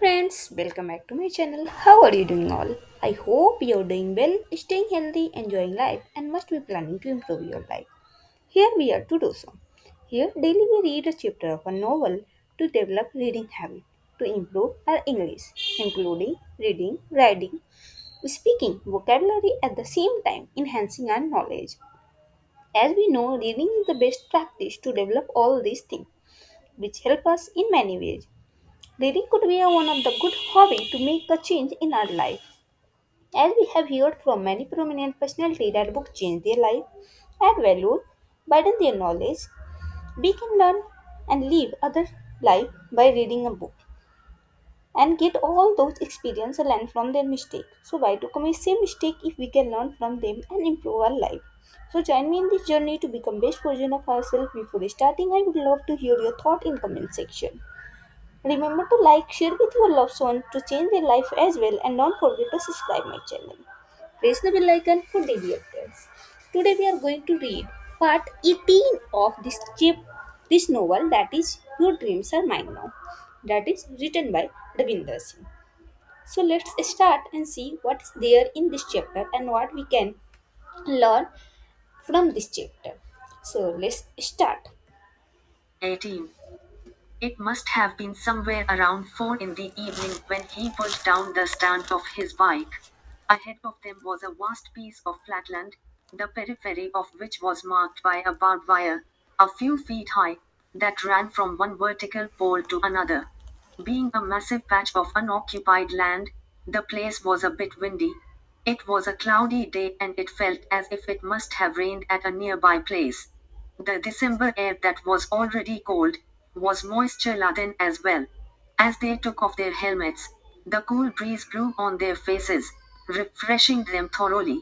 friends, welcome back to my channel. How are you doing all? I hope you're doing well, staying healthy, enjoying life, and must be planning to improve your life. Here we are to do so. Here daily we read a chapter of a novel to develop reading habit to improve our English, including reading, writing, speaking, vocabulary at the same time, enhancing our knowledge. As we know, reading is the best practice to develop all these things, which help us in many ways. Reading could be one of the good hobby to make a change in our life. As we have heard from many prominent personalities that books change their life, add value, widen their knowledge, we can learn and live other life by reading a book and get all those experience and learn from their mistake. So why to commit same mistake if we can learn from them and improve our life? So join me in this journey to become best version of ourselves. Before starting, I would love to hear your thought in comment section. Remember to like, share with your loved one to change their life as well, and don't forget to subscribe my channel. Press the bell icon for daily updates. Today we are going to read part 18 of this novel, that is Your Dreams Are Mine Now. That is written by Ravinder Singh. So let's start and see what's there in this chapter and what we can learn from this chapter. So let's start. 18. It must have been somewhere around 4 in the evening when he pulled down the stand of his bike. Ahead of them was a vast piece of flatland, the periphery of which was marked by a barbed wire, a few feet high, that ran from one vertical pole to another. Being a massive patch of unoccupied land, the place was a bit windy. It was a cloudy day and it felt as if it must have rained at a nearby place. The December air that was already cold was moisture laden as well. As they took off their helmets, the cool breeze blew on their faces, refreshing them thoroughly.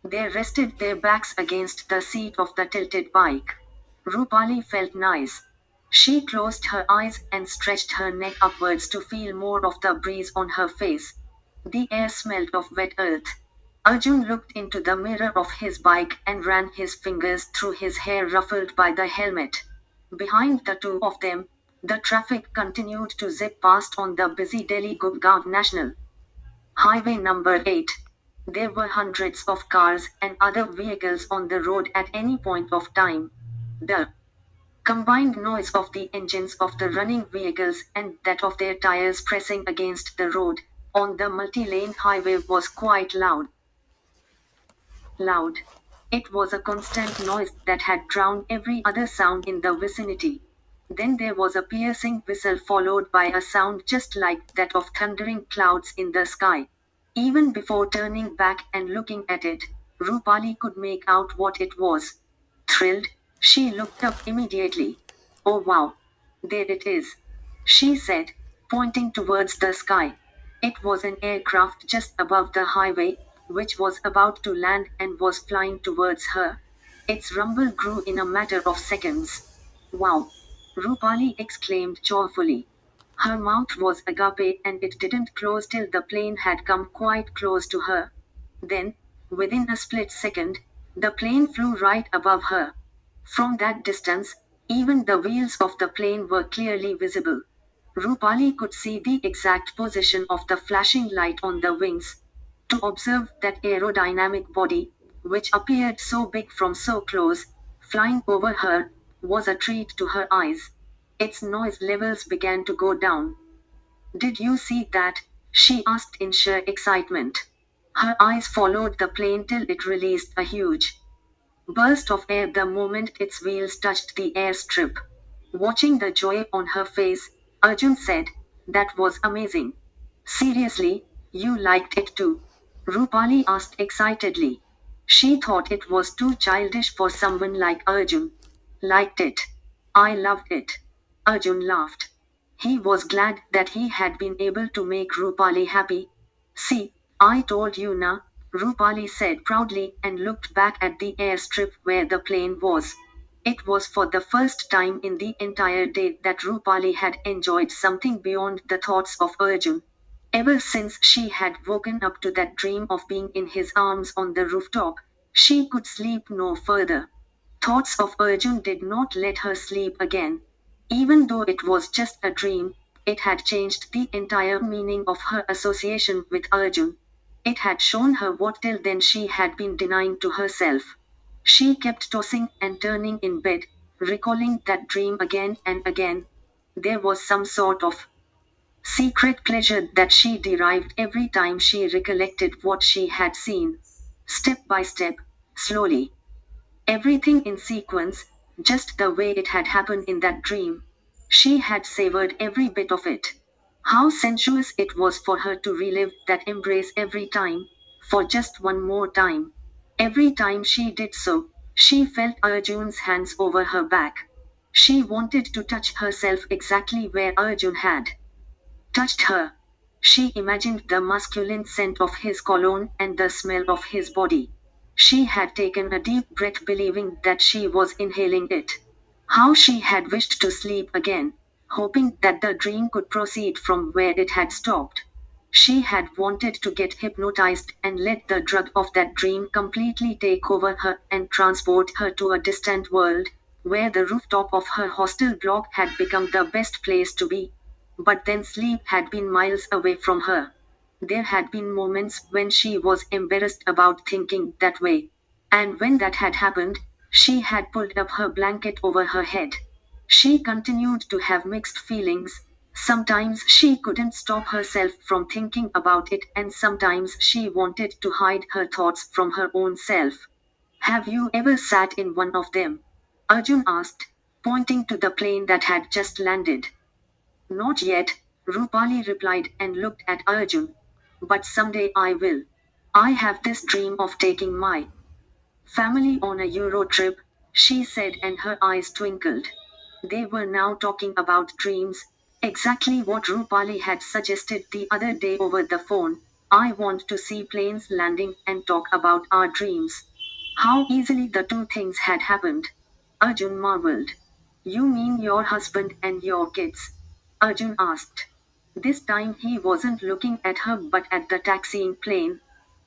They rested their backs against the seat of the tilted bike. Rupali felt nice. She closed her eyes and stretched her neck upwards to feel more of the breeze on her face. The air smelled of wet earth. Arjun looked into the mirror of his bike and ran his fingers through his hair ruffled by the helmet. Behind the two of them, the traffic continued to zip past on the busy Delhi Gurgaon National Highway number 8. There were hundreds of cars and other vehicles on the road at any point of time. The combined noise of the engines of the running vehicles and that of their tires pressing against the road on the multi-lane highway was quite loud. It was a constant noise that had drowned every other sound in the vicinity. Then there was a piercing whistle followed by a sound just like that of thundering clouds in the sky. Even before turning back and looking at it, Rupali could make out what it was. Thrilled, she looked up immediately. Oh wow! There it is, she said, pointing towards the sky. It was an aircraft just above the highway, which was about to land and was flying towards her. Its rumble grew in a matter of seconds. Wow! Rupali exclaimed joyfully. Her mouth was agape and it didn't close till the plane had come quite close to her. Then, within a split second, the plane flew right above her. From that distance, even the wheels of the plane were clearly visible. Rupali could see the exact position of the flashing light on the wings. To observe that aerodynamic body, which appeared so big from so close, flying over her, was a treat to her eyes. Its noise levels began to go down. Did you see that? She asked in sheer excitement. Her eyes followed the plane till it released a huge burst of air the moment its wheels touched the airstrip. Watching the joy on her face, Arjun said, "That was amazing." "Seriously, you liked it too?" Rupali asked excitedly. She thought it was too childish for someone like Arjun. "Liked it. I loved it." Arjun laughed. He was glad that he had been able to make Rupali happy. "See, I told you na," Rupali said proudly and looked back at the airstrip where the plane was. It was for the first time in the entire day that Rupali had enjoyed something beyond the thoughts of Arjun. Ever since she had woken up to that dream of being in his arms on the rooftop, she could sleep no further. Thoughts of Arjun did not let her sleep again. Even though it was just a dream, It had changed the entire meaning of her association with Arjun. It had shown her what till then she had been denying to herself. She kept tossing and turning in bed, recalling that dream again and again. There was some sort of secret pleasure that she derived every time she recollected what she had seen. Step by step, slowly. Everything in sequence, just the way it had happened in that dream. She had savored every bit of it. How sensuous it was for her to relive that embrace every time, for just one more time. Every time she did so, she felt Arjun's hands over her back. She wanted to touch herself exactly where Arjun had touched her. She imagined the masculine scent of his cologne and the smell of his body. She had taken a deep breath, believing that she was inhaling it. How she had wished to sleep again, hoping that the dream could proceed from where it had stopped. She had wanted to get hypnotized and let the drug of that dream completely take over her and transport her to a distant world, where the rooftop of her hostel block had become the best place to be. But then sleep had been miles away from her. There had been moments when she was embarrassed about thinking that way. And when that had happened, she had pulled up her blanket over her head. She continued to have mixed feelings. Sometimes she couldn't stop herself from thinking about it, and sometimes she wanted to hide her thoughts from her own self. Have you ever sat in one of them? Arjun asked, pointing to the plane that had just landed. Not yet, Rupali replied and looked at Arjun. But someday I will. I have this dream of taking my family on a Euro trip, she said, and her eyes twinkled. They were now talking about dreams, exactly what Rupali had suggested the other day over the phone. I want to see planes landing and talk about our dreams. How easily the two things had happened. Arjun marveled. You mean your husband and your kids? Arjun asked. This time he wasn't looking at her but at the taxiing plane.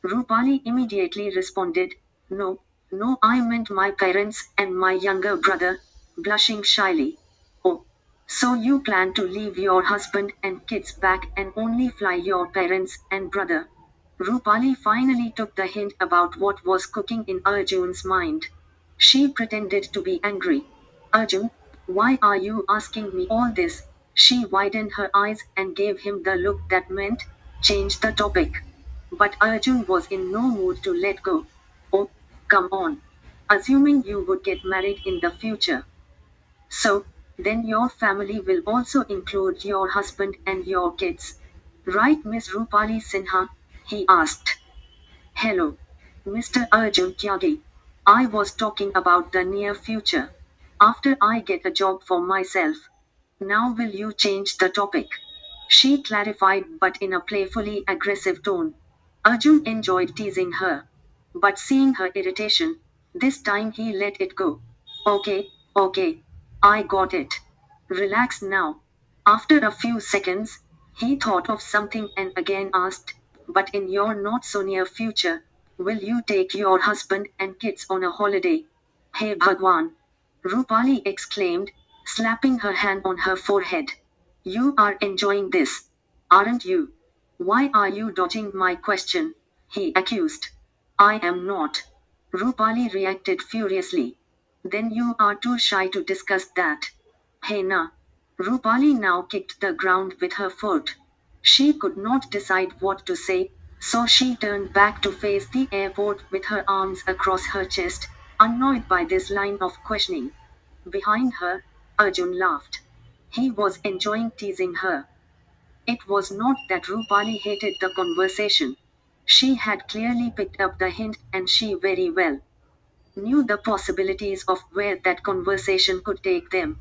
Rupali immediately responded, No, no, I meant my parents and my younger brother, blushing shyly. Oh, so you plan to leave your husband and kids back and only fly your parents and brother? Rupali finally took the hint about what was cooking in Arjun's mind. She pretended to be angry. Arjun, why are you asking me all this? She widened her eyes and gave him the look that meant, change the topic. But Arjun was in no mood to let go. Oh, come on. Assuming you would get married in the future. So, then your family will also include your husband and your kids. Right, Miss Rupali Sinha? He asked. Hello, Mr. Arjun Tyagi. I was talking about the near future. After I get a job for myself. Now will you change the topic? She clarified, but in a playfully aggressive tone. Arjun enjoyed teasing her. But seeing her irritation, this time he let it go. Okay, okay. I got it. Relax now. After a few seconds, he thought of something and again asked, But in your not so near future, will you take your husband and kids on a holiday? Hey Bhagwan! Rupali exclaimed, slapping her hand on her forehead. You are enjoying this, aren't you? Why are you dodging my question? He accused. I am not. Rupali reacted furiously. Then you are too shy to discuss that. Hey na. Rupali now kicked the ground with her foot. She could not decide what to say, so she turned back to face the airport with her arms across her chest, annoyed by this line of questioning. Behind her, Arjun laughed. He was enjoying teasing her. It was not that Rupali hated the conversation. She had clearly picked up the hint and she very well knew the possibilities of where that conversation could take them.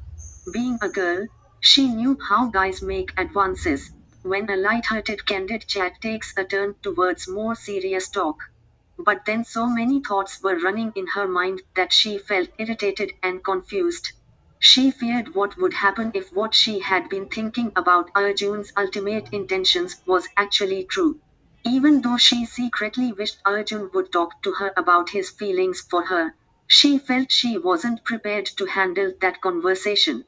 Being a girl, she knew how guys make advances when a light-hearted candid chat takes a turn towards more serious talk. But then so many thoughts were running in her mind that she felt irritated and confused. She feared what would happen if what she had been thinking about Arjun's ultimate intentions was actually true. Even though she secretly wished Arjun would talk to her about his feelings for her, she felt she wasn't prepared to handle that conversation.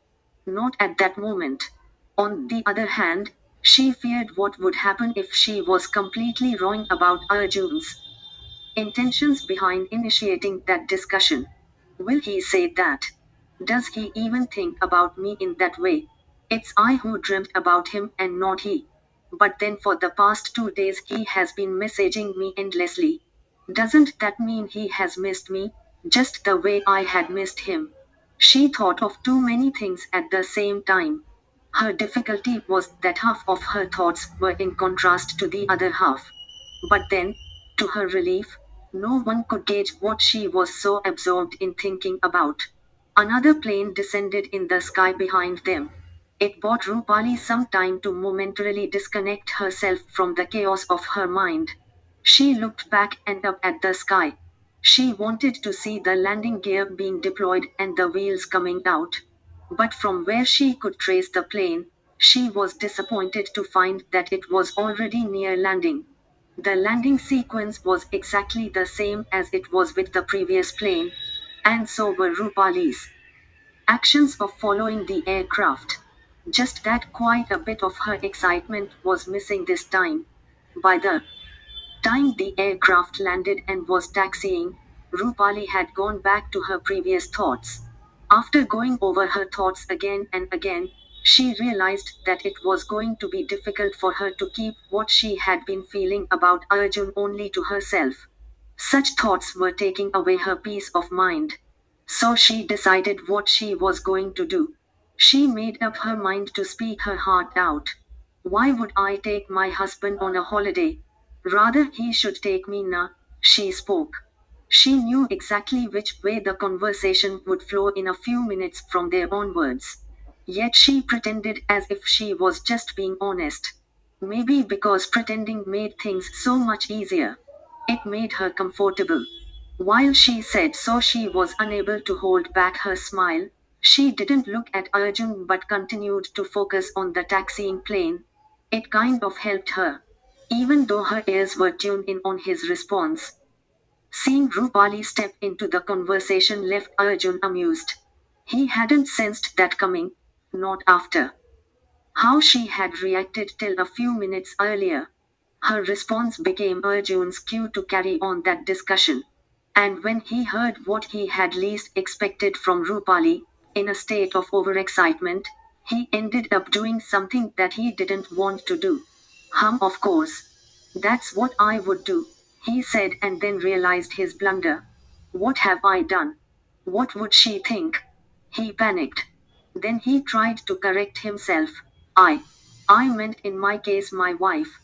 Not at that moment. On the other hand, she feared what would happen if she was completely wrong about Arjun's intentions behind initiating that discussion. Will he say that? Does he even think about me in that way? It's I who dreamt about him and not he. But then for the past 2 days he has been messaging me endlessly. Doesn't that mean he has missed me? Just the way I had missed him. She thought of too many things at the same time. Her difficulty was that half of her thoughts were in contrast to the other half. But then, to her relief, no one could gauge what she was so absorbed in thinking about. Another plane descended in the sky behind them. It bought Rupali some time to momentarily disconnect herself from the chaos of her mind. She looked back and up at the sky. She wanted to see the landing gear being deployed and the wheels coming out. But from where she could trace the plane, she was disappointed to find that it was already near landing. The landing sequence was exactly the same as it was with the previous plane, and so were Rupali's actions of following the aircraft. Just that quite a bit of her excitement was missing this time. By the time the aircraft landed and was taxiing, Rupali had gone back to her previous thoughts. After going over her thoughts again and again, she realized that it was going to be difficult for her to keep what she had been feeling about Arjun only to herself. Such thoughts were taking away her peace of mind. So she decided what she was going to do. She made up her mind to speak her heart out. Why would I take my husband on a holiday? Rather, he should take me now, she spoke. She knew exactly which way the conversation would flow in a few minutes from there onwards. Yet she pretended as if she was just being honest. Maybe because pretending made things so much easier. It made her comfortable. While she said so, she was unable to hold back her smile. She didn't look at Arjun but continued to focus on the taxiing plane. It kind of helped her. Even though her ears were tuned in on his response. Seeing Rupali step into the conversation left Arjun amused. He hadn't sensed that coming, not after how she had reacted till a few minutes earlier. Her response became Arjun's cue to carry on that discussion. And when he heard what he had least expected from Rupali, in a state of overexcitement, he ended up doing something that he didn't want to do. Of course. That's what I would do, he said and then realized his blunder. What have I done? What would she think? He panicked. Then he tried to correct himself. I. I meant in my case my wife.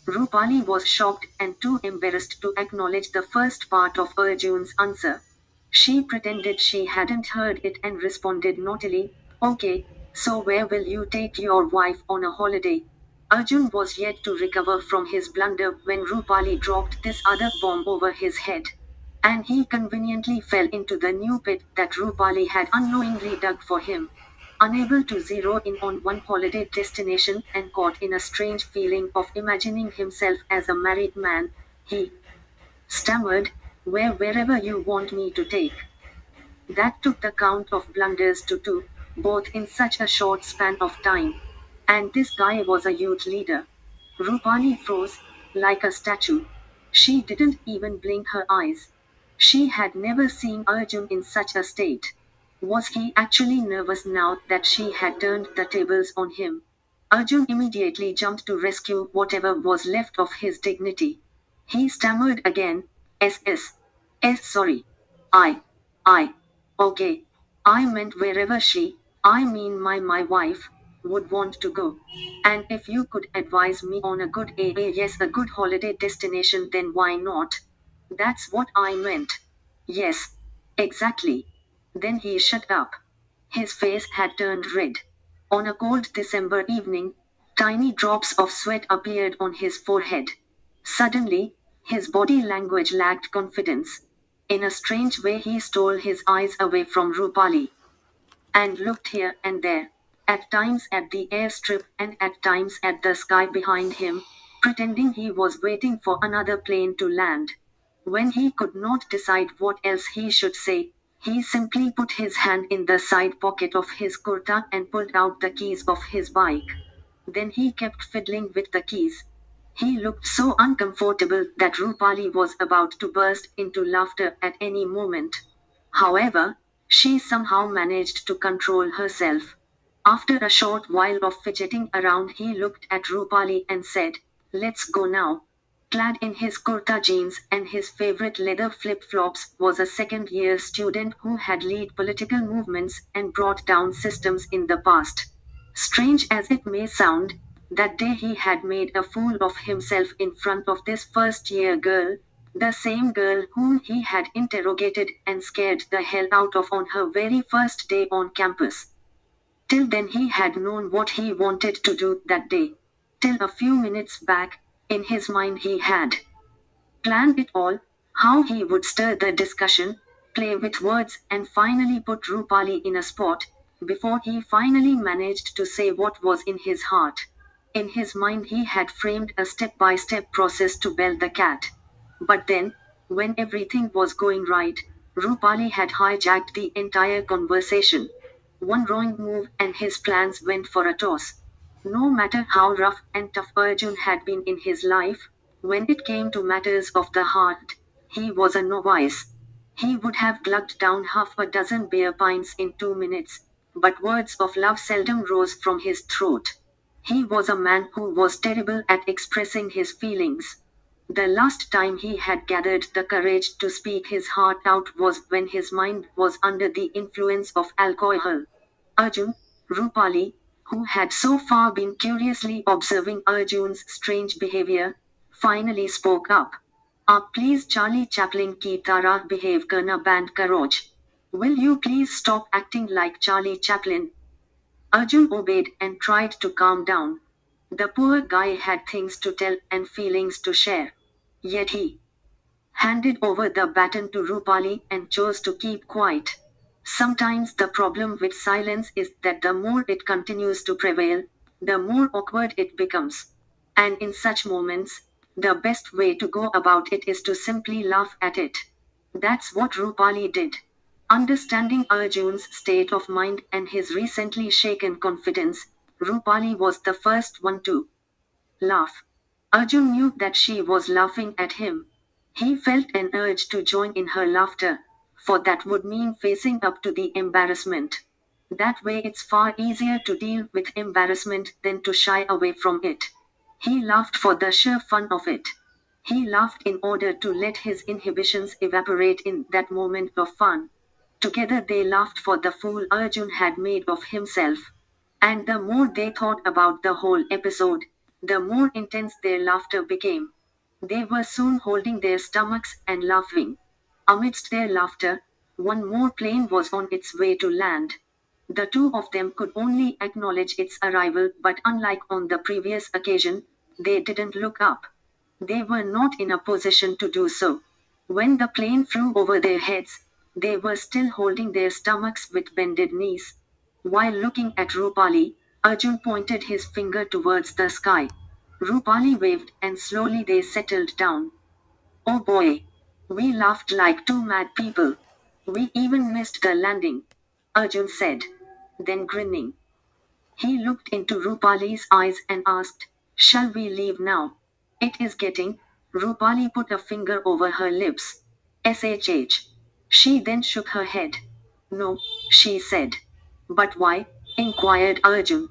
Rupali was shocked and too embarrassed to acknowledge the first part of Arjun's answer. She pretended she hadn't heard it and responded naughtily, Okay, so where will you take your wife on a holiday? Arjun was yet to recover from his blunder when Rupali dropped this other bomb over his head. And he conveniently fell into the new pit that Rupali had unknowingly dug for him. Unable to zero in on one holiday destination and caught in a strange feeling of imagining himself as a married man, he stammered, wherever you want me to take. That took the count of blunders to two, both in such a short span of time. And this guy was a youth leader. Rupani froze, like a statue. She didn't even blink her eyes. She had never seen Arjun in such a state. Was he actually nervous now that she had turned the tables on him? Arjun immediately jumped to rescue whatever was left of his dignity. He stammered again, sorry. I, I, okay. I meant wherever she, I mean my wife, would want to go. And if you could advise me on a good yes, a good holiday destination, then why not? That's what I meant. Yes, exactly. Then he shut up. His face had turned red. On a cold December evening, tiny drops of sweat appeared on his forehead. Suddenly, his body language lacked confidence. In a strange way, he stole his eyes away from Rupali and looked here and there, at times at the airstrip and at times at the sky behind him, pretending he was waiting for another plane to land. When he could not decide what else he should say, He simply put his hand in the side pocket of his kurta and pulled out the keys of his bike. Then he kept fiddling with the keys. He looked so uncomfortable that Rupali was about to burst into laughter at any moment. However, she somehow managed to control herself. After a short while of fidgeting around, he looked at Rupali and said, "Let's go now." Clad in his kurta jeans and his favorite leather flip-flops was a second-year student who had led political movements and brought down systems in the past. Strange as it may sound, that day he had made a fool of himself in front of this first-year girl, the same girl whom he had interrogated and scared the hell out of on her very first day on campus. Till then he had known what he wanted to do that day. Till a few minutes back, in his mind he had planned it all, how he would stir the discussion, play with words, and finally put Rupali in a spot, before he finally managed to say what was in his heart. In his mind, he had framed a step by step process to bell the cat. But then, when everything was going right, Rupali had hijacked the entire conversation. One wrong move and his plans went for a toss. No matter how rough and tough Arjun had been in his life, when it came to matters of the heart, he was a novice. He would have glugged down half a dozen beer pints in 2 minutes, but words of love seldom rose from his throat. He was a man who was terrible at expressing his feelings. The last time he had gathered the courage to speak his heart out was when his mind was under the influence of alcohol. Arjun, Rupali, who had so far been curiously observing Arjun's strange behavior, finally spoke up. Please Charlie Chaplin ki tarah behave karna band karoj. Will you please stop acting like Charlie Chaplin? Arjun obeyed and tried to calm down. The poor guy had things to tell and feelings to share. Yet he handed over the baton to Rupali and chose to keep quiet. Sometimes the problem with silence is that the more it continues to prevail, the more awkward it becomes. And in such moments, the best way to go about it is to simply laugh at it. That's what Rupali did. Understanding Arjun's state of mind and his recently shaken confidence, Rupali was the first one to laugh. Arjun knew that she was laughing at him. He felt an urge to join in her laughter, for that would mean facing up to the embarrassment. That way, it's far easier to deal with embarrassment than to shy away from it. He laughed for the sheer fun of it. He laughed in order to let his inhibitions evaporate in that moment of fun. Together they laughed for the fool Arjun had made of himself. And the more they thought about the whole episode, the more intense their laughter became. They were soon holding their stomachs and laughing. Amidst their laughter, one more plane was on its way to land. The two of them could only acknowledge its arrival, but unlike on the previous occasion, they didn't look up. They were not in a position to do so. When the plane flew over their heads, they were still holding their stomachs with bended knees. While looking at Rupali, Arjun pointed his finger towards the sky. Rupali waved and slowly they settled down. Oh boy! We laughed like two mad people. We even missed the landing, Arjun said. Then grinning, he looked into Rupali's eyes and asked, "Shall we leave now?" "It is getting." Rupali put a finger over her lips. "SHH." She then shook her head. "No," she said. "But why?" inquired Arjun.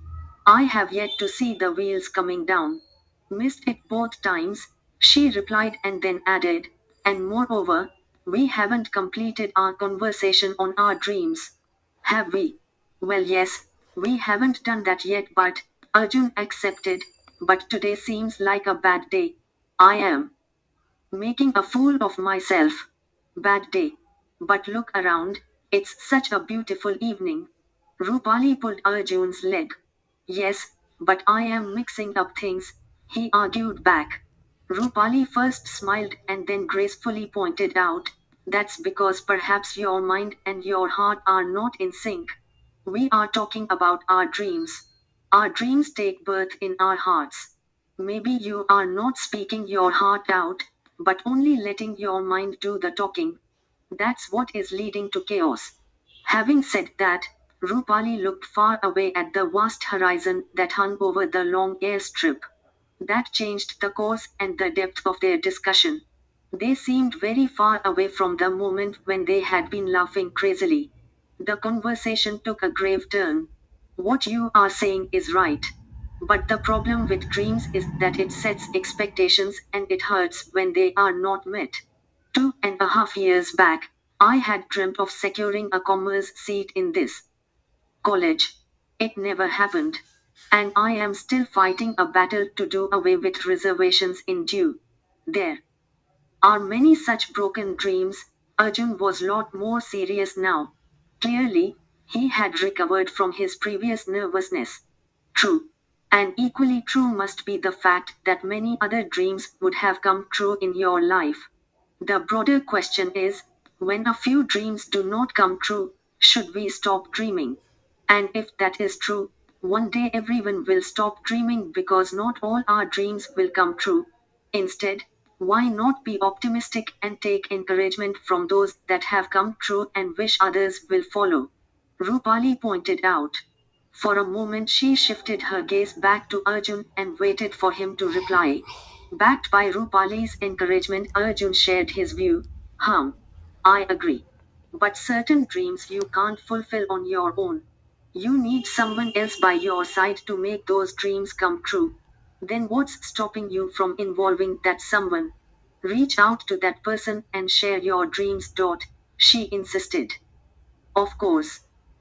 "I have yet to see the wheels coming down." "Missed it both times," she replied and then added, "and moreover, we haven't completed our conversation on our dreams. Have we?" "Well, yes, we haven't done that yet, but," Arjun accepted, "but today seems like a bad day. I am making a fool of myself." "Bad day. But look around, it's such a beautiful evening." Rupali pulled Arjun's leg. "Yes, but I am mixing up things," he argued back. Rupali first smiled and then gracefully pointed out, "That's because perhaps your mind and your heart are not in sync. We are talking about our dreams. Our dreams take birth in our hearts. Maybe you are not speaking your heart out, but only letting your mind do the talking." That's what is leading to chaos. Having said that, Rupali looked far away at the vast horizon that hung over the long airstrip. That changed the course and the depth of their discussion. They seemed very far away from the moment when they had been laughing crazily. The conversation took a grave turn. What you are saying is right. But the problem with dreams is that it sets expectations and it hurts when they are not met. 2.5 years back, I had dreamt of securing a commerce seat in this college. It never happened. And I am still fighting a battle to do away with reservations in due. There are many such broken dreams. Arjun was lot more serious now. Clearly, he had recovered from his previous nervousness. True. And equally true must be the fact that many other dreams would have come true in your life. The broader question is, when a few dreams do not come true, should we stop dreaming? And if that is true, one day everyone will stop dreaming because not all our dreams will come true. Instead, why not be optimistic and take encouragement from those that have come true and wish others will follow? Rupali pointed out. For a moment she shifted her gaze back to Arjun and waited for him to reply. Backed by Rupali's encouragement, Arjun shared his view. I agree. But certain dreams you can't fulfill on your own. You need someone else by your side to make those dreams come true. Then what's stopping you from involving that someone? Reach out to that person and share your dreams. She insisted. Of course.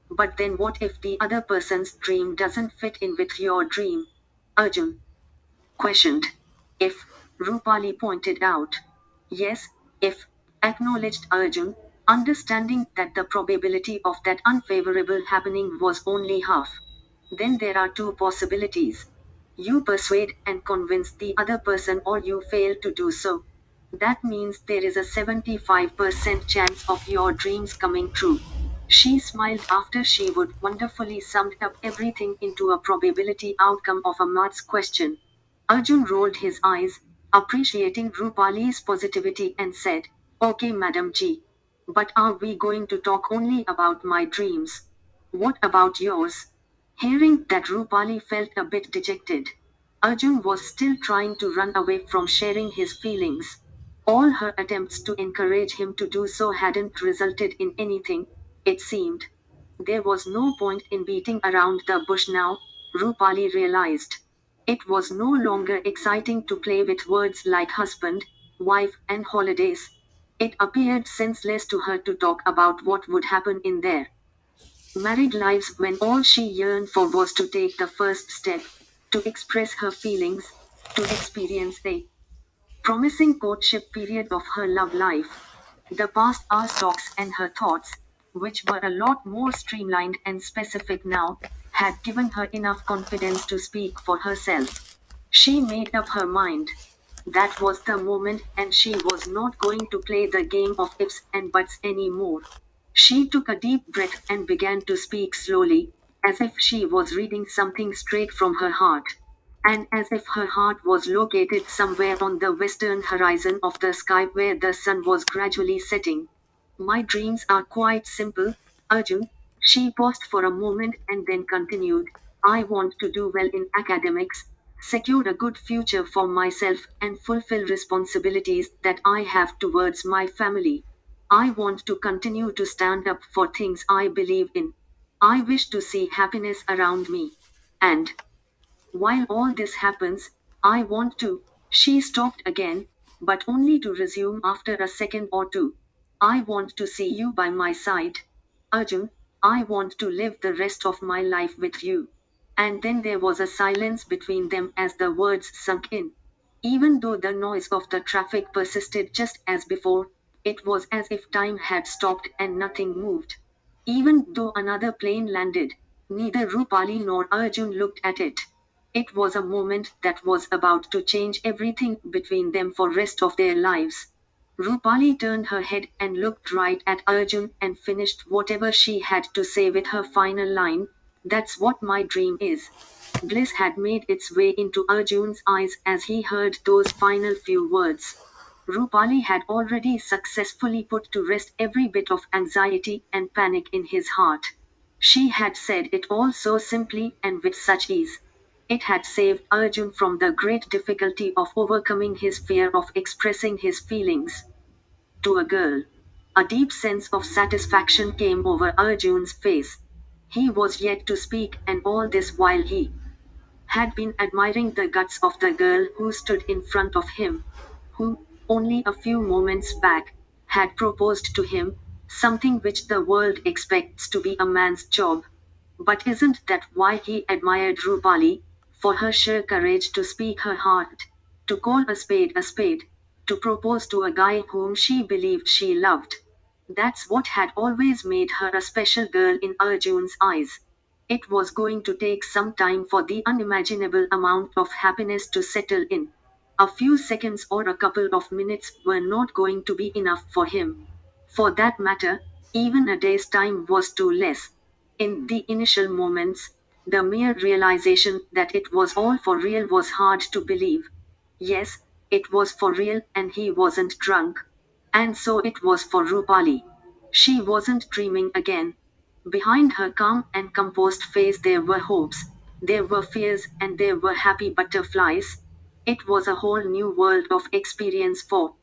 But then what if the other person's dream doesn't fit in with your dream? Arjun questioned. If, Rupali pointed out. Yes, if, acknowledged Arjun, understanding that the probability of that unfavorable happening was only half. Then there are two possibilities. You persuade and convince the other person, or you fail to do so. That means there is a 75% chance of your dreams coming true. She smiled after she would wonderfully summed up everything into a probability outcome of a maths question. Arjun rolled his eyes, appreciating Rupali's positivity, and said, Okay, Madam G. But are we going to talk only about my dreams? What about yours? Hearing that, Rupali felt a bit dejected. Arjun was still trying to run away from sharing his feelings. All her attempts to encourage him to do so hadn't resulted in anything, it seemed. There was no point in beating around the bush now, Rupali realized. It was no longer exciting to play with words like husband, wife, and holidays. It appeared senseless to her to talk about what would happen in their married lives when all she yearned for was to take the first step, to express her feelings, to experience a promising courtship period of her love life. The past hour's talks and her thoughts, which were a lot more streamlined and specific now, had given her enough confidence to speak for herself. She made up her mind. That was the moment, and she was not going to play the game of ifs and buts anymore. She took a deep breath and began to speak slowly, as if she was reading something straight from her heart. And as if her heart was located somewhere on the western horizon of the sky where the sun was gradually setting. My dreams are quite simple, Arjun. She paused for a moment and then continued. I want to do well in academics, secure a good future for myself, and fulfill responsibilities that I have towards my family. I want to continue to stand up for things I believe in. I wish to see happiness around me. And while all this happens, I want to. She stopped again, but only to resume after a second or two. I want to see you by my side. Arjun, I want to live the rest of my life with you. And then there was a silence between them as the words sunk in. Even though the noise of the traffic persisted just as before, it was as if time had stopped and nothing moved. Even though another plane landed, neither Rupali nor Arjun looked at it. It was a moment that was about to change everything between them for rest of their lives. Rupali turned her head and looked right at Arjun and finished whatever she had to say with her final line. That's what my dream is. Bliss had made its way into Arjun's eyes as he heard those final few words. Rupali had already successfully put to rest every bit of anxiety and panic in his heart. She had said it all so simply and with such ease. It had saved Arjun from the great difficulty of overcoming his fear of expressing his feelings to a girl. A deep sense of satisfaction came over Arjun's face. He was yet to speak, and all this while he had been admiring the guts of the girl who stood in front of him, who, only a few moments back, had proposed to him, something which the world expects to be a man's job. But isn't that why he admired Rupali? For her sheer courage to speak her heart, to call a spade, to propose to a guy whom she believed she loved. That's what had always made her a special girl in Arjun's eyes. It was going to take some time for the unimaginable amount of happiness to settle in. A few seconds or a couple of minutes were not going to be enough for him. For that matter, even a day's time was too less. In the initial moments, the mere realization that it was all for real was hard to believe. Yes, it was for real, and he wasn't drunk. And so it was for Rupali. She wasn't dreaming again. Behind her calm and composed face there were hopes, there were fears, and there were happy butterflies. It was a whole new world of experience for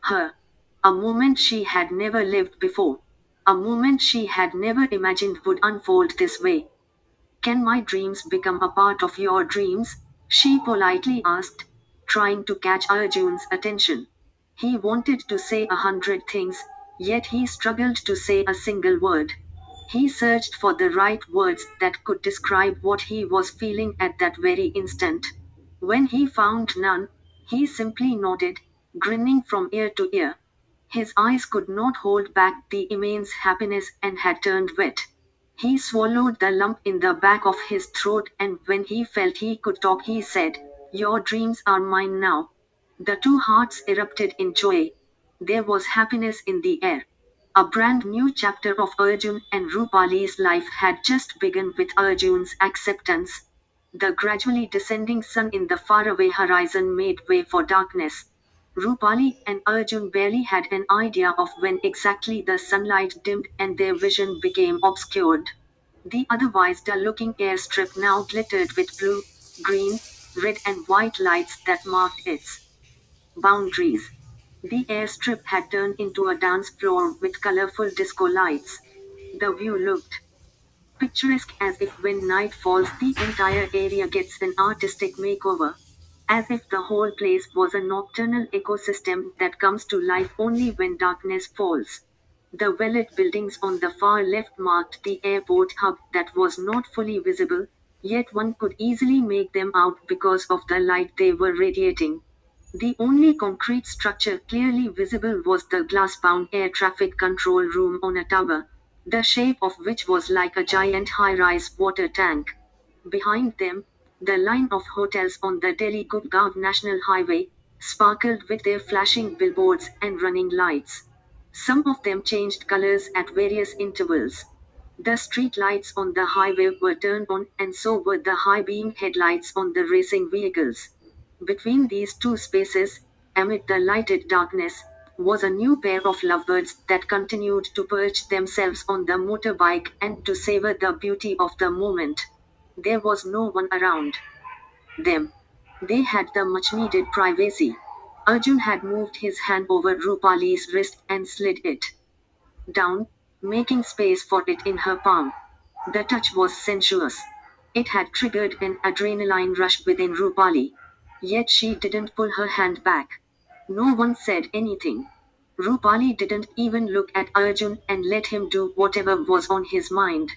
her. A moment she had never lived before. A moment she had never imagined would unfold this way. Can my dreams become a part of your dreams? She politely asked, trying to catch Arjun's attention. He wanted to say 100 things, yet he struggled to say a single word. He searched for the right words that could describe what he was feeling at that very instant. When he found none, he simply nodded, grinning from ear to ear. His eyes could not hold back the immense happiness and had turned wet. He swallowed the lump in the back of his throat, and when he felt he could talk, he said, "Your dreams are mine now." The two hearts erupted in joy. There was happiness in the air. A brand new chapter of Arjun and Rupali's life had just begun with Arjun's acceptance. The gradually descending sun in the faraway horizon made way for darkness. Rupali and Arjun barely had an idea of when exactly the sunlight dimmed and their vision became obscured. The otherwise dull-looking airstrip now glittered with blue, green, red and white lights that marked its boundaries. The airstrip had turned into a dance floor with colorful disco lights. The view looked picturesque, as if when night falls the entire area gets an artistic makeover. As if the whole place was a nocturnal ecosystem that comes to life only when darkness falls. The well-lit buildings on the far left marked the airport hub that was not fully visible, yet one could easily make them out because of the light they were radiating. The only concrete structure clearly visible was the glass-bound air traffic control room on a tower, the shape of which was like a giant high-rise water tank. Behind them, the line of hotels on the Delhi-Gurgaon National Highway sparkled with their flashing billboards and running lights. Some of them changed colors at various intervals. The street lights on the highway were turned on, and so were the high-beam headlights on the racing vehicles. Between these two spaces, amid the lighted darkness, was a new pair of lovebirds that continued to perch themselves on the motorbike and to savor the beauty of the moment. There was no one around them. They had the much needed privacy. Arjun had moved his hand over Rupali's wrist and slid it down, making space for it in her palm. The touch was sensuous. It had triggered an adrenaline rush within Rupali. Yet she didn't pull her hand back. No one said anything. Rupali didn't even look at Arjun and let him do whatever was on his mind.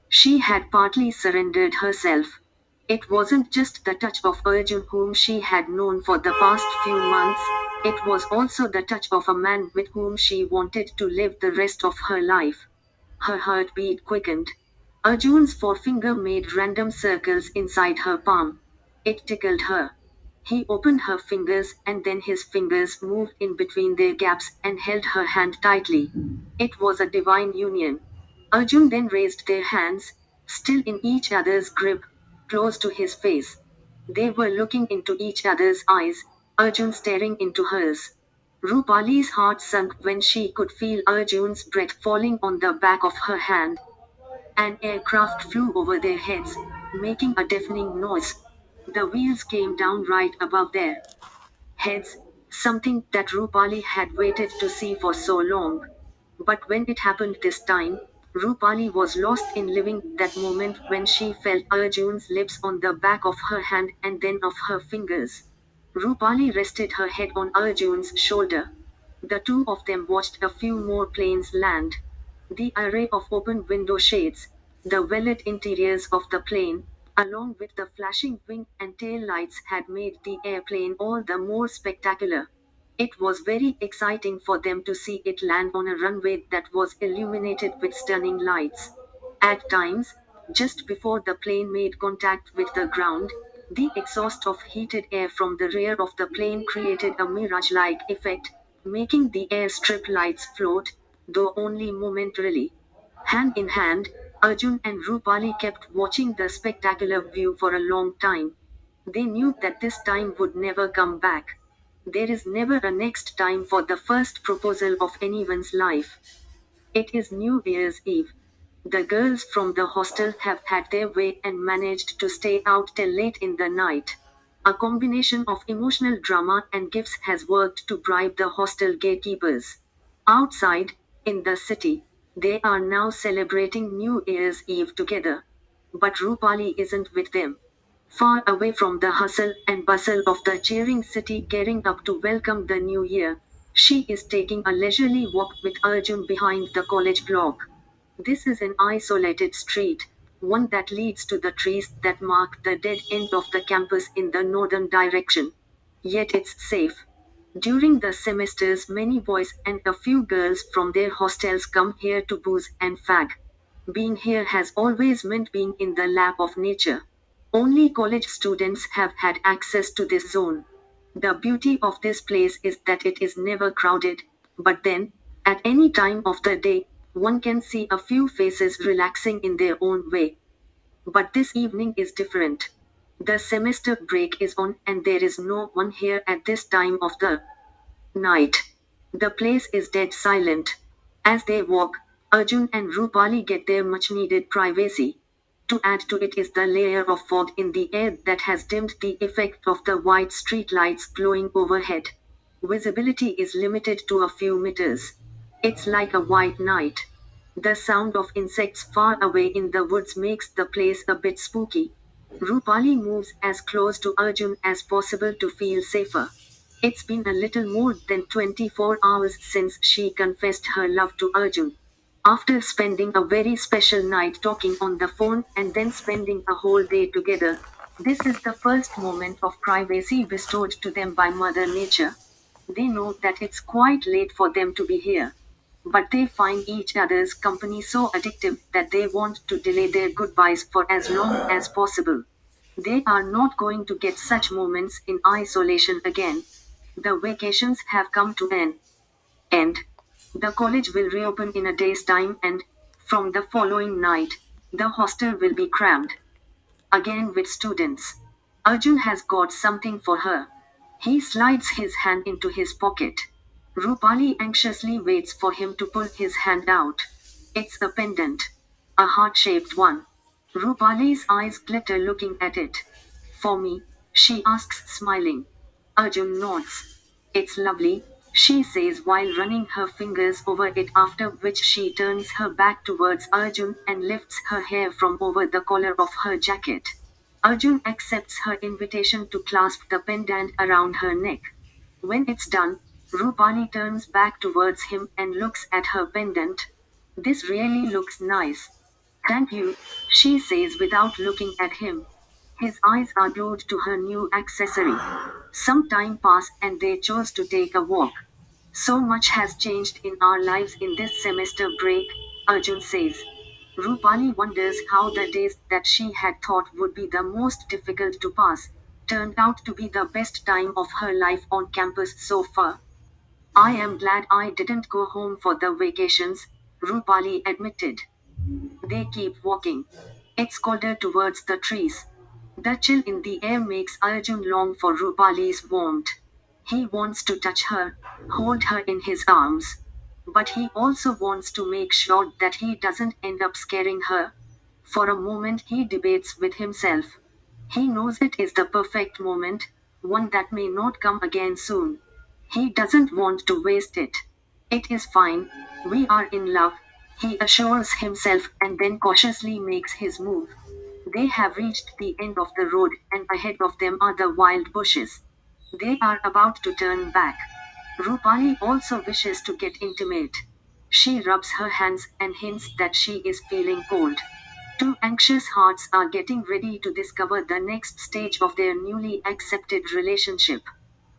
She had partly surrendered herself. It wasn't just the touch of Arjun whom she had known for the past few months, it was also the touch of a man with whom she wanted to live the rest of her life. Her heartbeat quickened. Arjun's forefinger made random circles inside her palm. It tickled her. He opened her fingers, and then his fingers moved in between their gaps and held her hand tightly. It was a divine union. Arjun then raised their hands, still in each other's grip, close to his face. They were looking into each other's eyes, Arjun staring into hers. Rupali's heart sunk when she could feel Arjun's breath falling on the back of her hand. An aircraft flew over their heads, making a deafening noise. The wheels came down right above their heads, something that Rupali had waited to see for so long. But when it happened this time, Rupali was lost in living that moment when she felt Arjun's lips on the back of her hand and then of her fingers. Rupali rested her head on Arjun's shoulder. The two of them watched a few more planes land. The array of open window shades, the well-lit interiors of the plane, along with the flashing wing and tail lights had made the airplane all the more spectacular. It was very exciting for them to see it land on a runway that was illuminated with stunning lights. At times, just before the plane made contact with the ground, the exhaust of heated air from the rear of the plane created a mirage-like effect, making the airstrip lights float, though only momentarily. Hand in hand, Arjun and Rupali kept watching the spectacular view for a long time. They knew that this time would never come back. There is never a next time for the first proposal of anyone's life. It is New Year's Eve. The girls from the hostel have had their way and managed to stay out till late in the night. A combination of emotional drama and gifts has worked to bribe the hostel gatekeepers. Outside, in the city, they are now celebrating New Year's Eve together. But Rupali isn't with them. Far away from the hustle and bustle of the cheering city gearing up to welcome the new year, she is taking a leisurely walk with Arjun behind the college block. This is an isolated street, one that leads to the trees that mark the dead end of the campus in the northern direction. Yet it's safe. During the semesters, many boys and a few girls from their hostels come here to booze and fag. Being here has always meant being in the lap of nature. Only college students have had access to this zone. The beauty of this place is that it is never crowded, but then, at any time of the day, one can see a few faces relaxing in their own way. But this evening is different. The semester break is on and there is no one here at this time of the night. The place is dead silent. As they walk, Arjun and Rupali get their much needed privacy. To add to it is the layer of fog in the air that has dimmed the effect of the white streetlights glowing overhead. Visibility is limited to a few meters. It's like a white night. The sound of insects far away in the woods makes the place a bit spooky. Rupali moves as close to Arjun as possible to feel safer. It's been a little more than 24 hours since she confessed her love to Arjun. After spending a very special night talking on the phone and then spending a whole day together, this is the first moment of privacy bestowed to them by Mother Nature. They know that it's quite late for them to be here. But they find each other's company so addictive that they want to delay their goodbyes for as long as possible. They are not going to get such moments in isolation again. The vacations have come to an end. The college will reopen in a day's time, and from the following night, the hostel will be crammed again with students. Arjun has got something for her. He slides his hand into his pocket. Rupali anxiously waits for him to pull his hand out. It's a pendant. A heart-shaped one. Rupali's eyes glitter looking at it. For me, she asks smiling. Arjun nods. It's lovely, she says while running her fingers over it, after which she turns her back towards Arjun and lifts her hair from over the collar of her jacket. Arjun accepts her invitation to clasp the pendant around her neck. When it's done, Rupali turns back towards him and looks at her pendant. This really looks nice. Thank you, she says without looking at him. His eyes are glued to her new accessory. Some time passed and they chose to take a walk. So much has changed in our lives in this semester break, Arjun says. Rupali wonders how the days that she had thought would be the most difficult to pass turned out to be the best time of her life on campus so far. I am glad I didn't go home for the vacations, Rupali admitted. They keep walking. It's colder towards the trees. The chill in the air makes Arjun long for Rupali's warmth. He wants to touch her, hold her in his arms. But he also wants to make sure that he doesn't end up scaring her. For a moment, he debates with himself. He knows it is the perfect moment, one that may not come again soon. He doesn't want to waste it. It is fine, we are in love, he assures himself and then cautiously makes his move. They have reached the end of the road, and ahead of them are the wild bushes. They are about to turn back. Rupali also wishes to get intimate. She rubs her hands and hints that she is feeling cold. Two anxious hearts are getting ready to discover the next stage of their newly accepted relationship.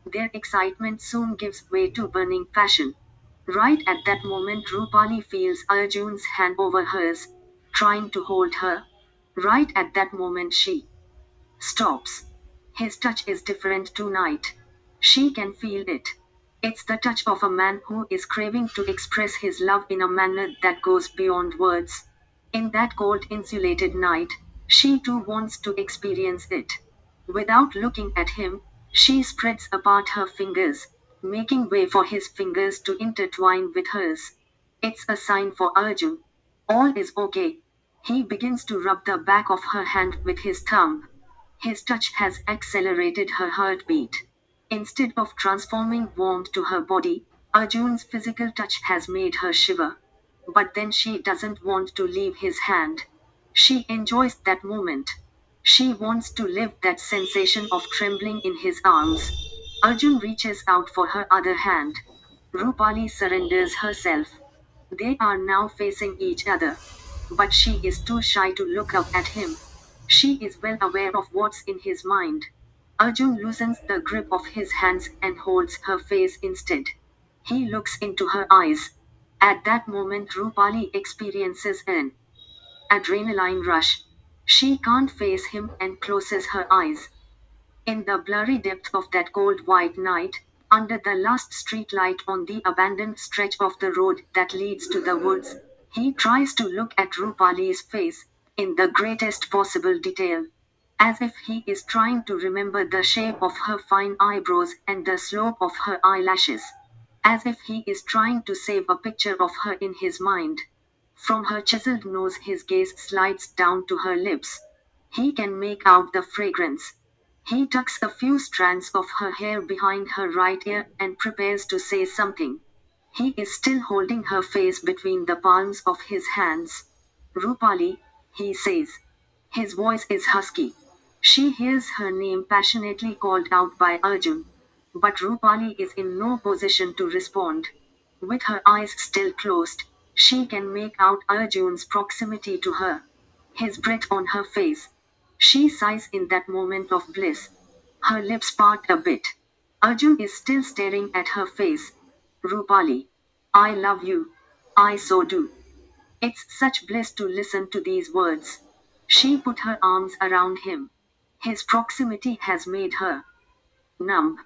Their excitement soon gives way to burning passion. Right at that moment, Rupali feels Arjun's hand over hers, trying to hold her. Right at that moment, she stops. His touch is different tonight. She can feel it. It's the touch of a man who is craving to express his love in a manner that goes beyond words. In that cold, insulated night, she too wants to experience it. Without looking at him, she spreads apart her fingers, making way for his fingers to intertwine with hers. It's a sign for Arjun. All is okay. He begins to rub the back of her hand with his thumb. His touch has accelerated her heartbeat. Instead of transforming warmth to her body, Arjun's physical touch has made her shiver. But then she doesn't want to leave his hand. She enjoys that moment. She wants to live that sensation of trembling in his arms. Arjun reaches out for her other hand. Rupali surrenders herself. They are now facing each other. But she is too shy to look up at him. She is well aware of what's in his mind. Arjun loosens the grip of his hands and holds her face instead. He looks into her eyes. At that moment, Rupali experiences an adrenaline rush. She can't face him and closes her eyes. In the blurry depth of that cold white night, under the last street light on the abandoned stretch of the road that leads to the woods, he tries to look at Rupali's face, in the greatest possible detail. As if he is trying to remember the shape of her fine eyebrows and the slope of her eyelashes. As if he is trying to save a picture of her in his mind. From her chiseled nose, his gaze slides down to her lips. He can make out the fragrance. He tucks a few strands of her hair behind her right ear and prepares to say something. He is still holding her face between the palms of his hands. Rupali, he says. His voice is husky. She hears her name passionately called out by Arjun. But Rupali is in no position to respond. With her eyes still closed, she can make out Arjun's proximity to her. His breath on her face. She sighs in that moment of bliss. Her lips part a bit. Arjun is still staring at her face. Rupali. I love you. I so do. It's such bliss to listen to these words. She put her arms around him. His proximity has made her numb.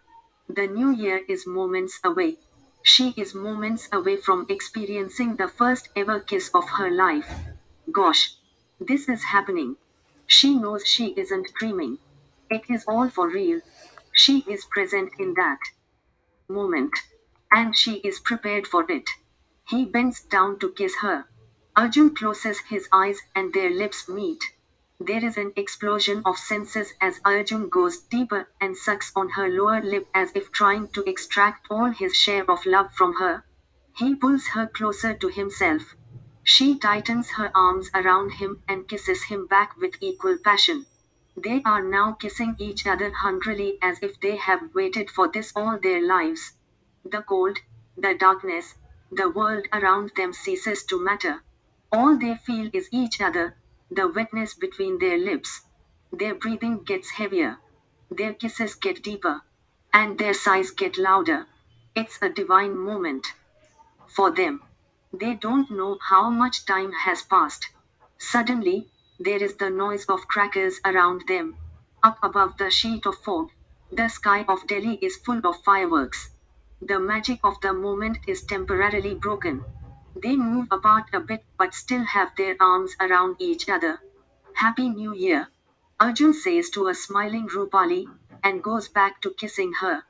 The new year is moments away. She is moments away from experiencing the first ever kiss of her life. Gosh, this is happening. She knows she isn't dreaming. It is all for real. She is present in that moment. And she is prepared for it. He bends down to kiss her. Arjun closes his eyes and their lips meet. There is an explosion of senses as Arjun goes deeper and sucks on her lower lip as if trying to extract all his share of love from her. He pulls her closer to himself. She tightens her arms around him and kisses him back with equal passion. They are now kissing each other hungrily as if they have waited for this all their lives. The cold, the darkness, the world around them ceases to matter. All they feel is each other, the wetness between their lips. Their breathing gets heavier. Their kisses get deeper. And their sighs get louder. It's a divine moment for them. They don't know how much time has passed. Suddenly, there is the noise of crackers around them. Up above the sheet of fog, the sky of Delhi is full of fireworks. The magic of the moment is temporarily broken. They move apart a bit but still have their arms around each other. Happy New Year, Arjun says to a smiling Rupali, and goes back to kissing her.